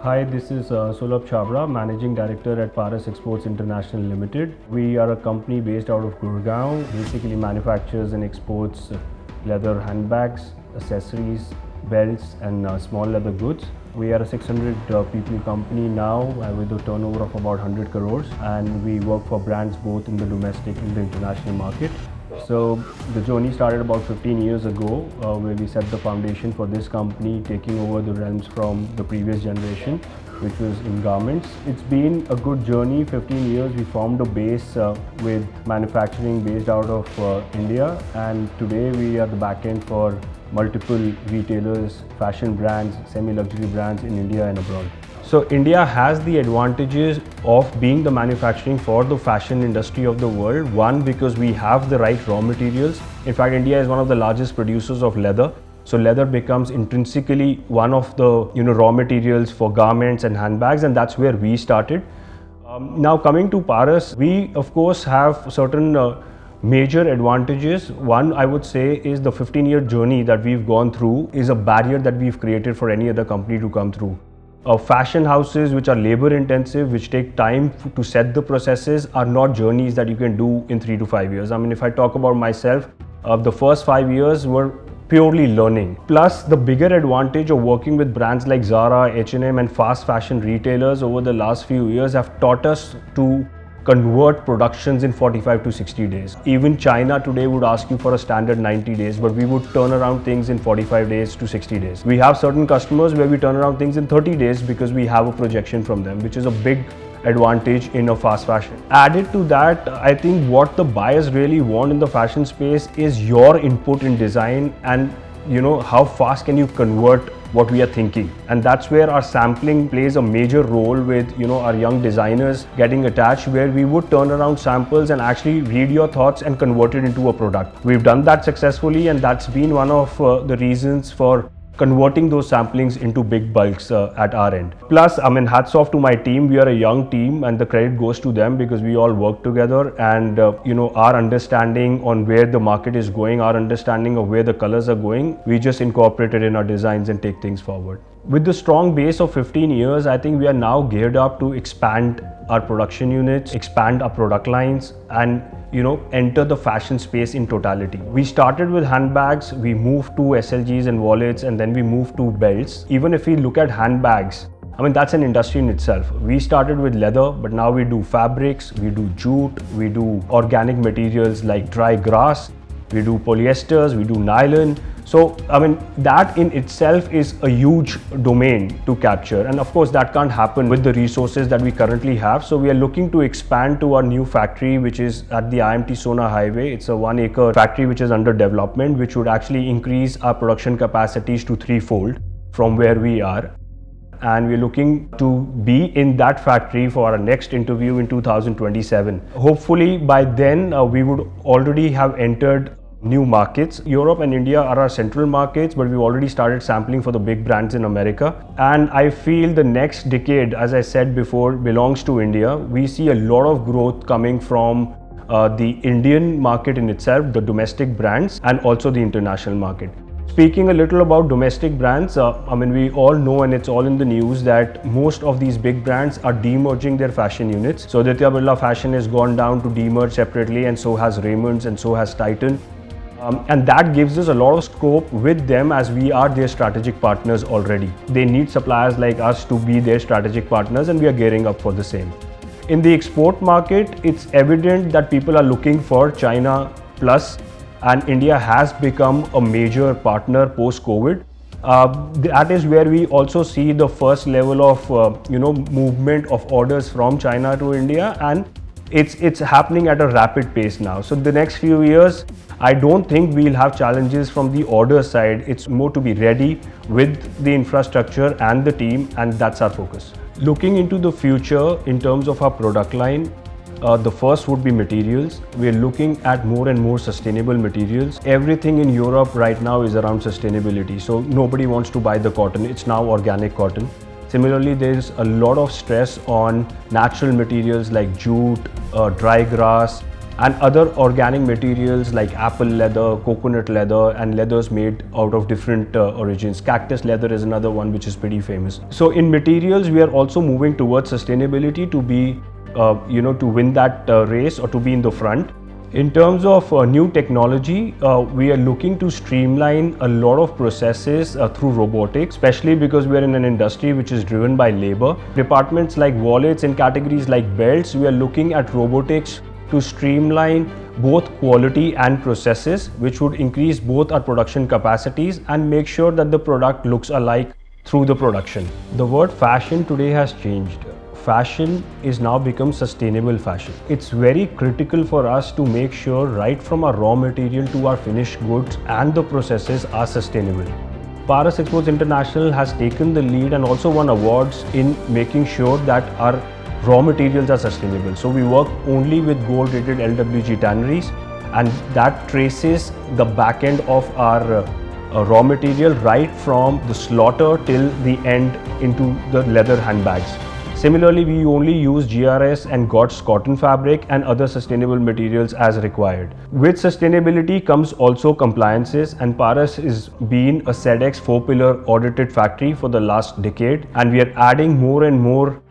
Hi, this is Sulabh Chhabra, Managing Director at Paras Exports International Ltd. We are a company based out of Gurgaon, basically manufactures and exports leather handbags, accessories, belts and small leather goods. We are a 600 people company now with a turnover of about 100 crores, and we work for brands both in the domestic and the international market. So the journey started about 15 years ago where we set the foundation for this company, taking over the realms from the previous generation, which was in garments. It's been a good journey, 15 years. We formed a base with manufacturing based out of India, and today we are the back end for multiple retailers, fashion brands, semi-luxury brands in India and abroad. So India has the advantages of being the manufacturing for the fashion industry of the world. One, because we have the right raw materials. In fact, India is one of the largest producers of leather. So leather becomes intrinsically one of the raw materials for garments and handbags, and that's where we started. Now coming to Paras, we of course have certain major advantages. One, I would say, is the 15-year journey that we've gone through is a barrier that we've created for any other company to come through. Fashion houses which are labor intensive, which take time to set the processes, are not journeys that you can do in 3 to 5 years. I mean, if I talk about myself, the first 5 years were purely learning. Plus, the bigger advantage of working with brands like Zara, H&M and fast fashion retailers over the last few years have taught us to convert productions in 45 to 60 days. Even China today would ask you for a standard 90 days, but we would turn around things in 45 days to 60 days. We have certain customers where we turn around things in 30 days because we have a projection from them, which is a big advantage in a fast fashion. Added to that, I think what the buyers really want in the fashion space is your input in design and how fast can you convert what we are thinking, and that's where our sampling plays a major role with our young designers getting attached, where we would turn around samples and actually read your thoughts and convert it into a product. We've done that successfully, and that's been one of the reasons for converting those samplings into big bulks at our end. Plus, I mean, hats off to my team. We are a young team and the credit goes to them because we all work together, and our understanding on where the market is going, our understanding of where the colors are going, we just incorporate it in our designs and take things forward. With the strong base of 15 years, I think we are now geared up to expand our production units, expand our product lines, and enter the fashion space in totality. We started with handbags, we moved to SLGs and wallets, and then we moved to belts. Even if we look at handbags, I mean, that's an industry in itself. We started with leather, but now we do fabrics, we do jute, we do organic materials like dry grass, we do polyesters, we do nylon. So, I mean, that in itself is a huge domain to capture. And of course, that can't happen with the resources that we currently have. So we are looking to expand to our new factory, which is at the IMT Sona Highway. It's a 1-acre factory which is under development, which would actually increase our production capacities to 3-fold from where we are. And we're looking to be in that factory for our next interview in 2027. Hopefully by then we would already have entered new markets. Europe and India are our central markets, but we've already started sampling for the big brands in America. And I feel the next decade, as I said before, belongs to India. We see a lot of growth coming from the Indian market in itself, the domestic brands, and also the international market. Speaking a little about domestic brands, I mean, we all know, and it's all in the news, that most of these big brands are demerging their fashion units. So Aditya Birla Fashion has gone down to demerge separately, and so has Raymond's, and so has Titan. And that gives us a lot of scope with them, as we are their strategic partners already. They need suppliers like us to be their strategic partners, and we are gearing up for the same. In the export market, it's evident that people are looking for China plus, and India has become a major partner post-COVID. That is where we also see the first level of movement of orders from China to India, and it's happening at a rapid pace now. So the next few years, I don't think we'll have challenges from the order side. It's more to be ready with the infrastructure and the team, and that's our focus. Looking into the future in terms of our product line, the first would be materials. We're looking at more and more sustainable materials. Everything in Europe right now is around sustainability. So nobody wants to buy the cotton. It's now organic cotton. Similarly, there's a lot of stress on natural materials like jute, dry grass, and other organic materials like apple leather, coconut leather, and leathers made out of different origins. Cactus leather is another one which is pretty famous. So in materials, we are also moving towards sustainability to be, to win that race or to be in the front. In terms of new technology, we are looking to streamline a lot of processes through robotics, especially because we are in an industry which is driven by labor. Departments like wallets and categories like belts, we are looking at robotics to streamline both quality and processes, which would increase both our production capacities and make sure that the product looks alike through the production. The word fashion today has changed. Fashion is now become sustainable fashion. It's very critical for us to make sure right from our raw material to our finished goods and the processes are sustainable. Paras Exports International has taken the lead and also won awards in making sure that our raw materials are sustainable. So we work only with gold rated LWG tanneries, and that traces the back end of our raw material right from the slaughter till the end into the leather handbags. Similarly, we only use GRS and GOTS cotton fabric and other sustainable materials as required. With sustainability comes also compliances, and Paras is being a SEDEX 4-pillar audited factory for the last decade, and we are adding more and more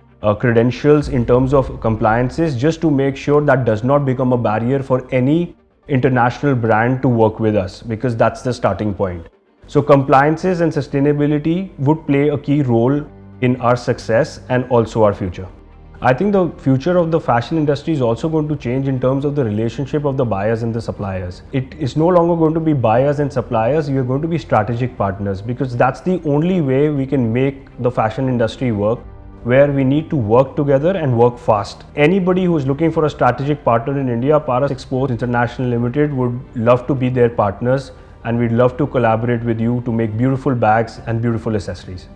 credentials in terms of compliances just to make sure that does not become a barrier for any international brand to work with us, because that's the starting point. So compliances and sustainability would play a key role in our success and also our future. I think the future of the fashion industry is also going to change in terms of the relationship of the buyers and the suppliers. It is no longer going to be buyers and suppliers, we are going to be strategic partners, because that's the only way we can make the fashion industry work, where we need to work together and work fast. Anybody who is looking for a strategic partner in India, Paras Exports International Ltd would love to be their partners, and we'd love to collaborate with you to make beautiful bags and beautiful accessories.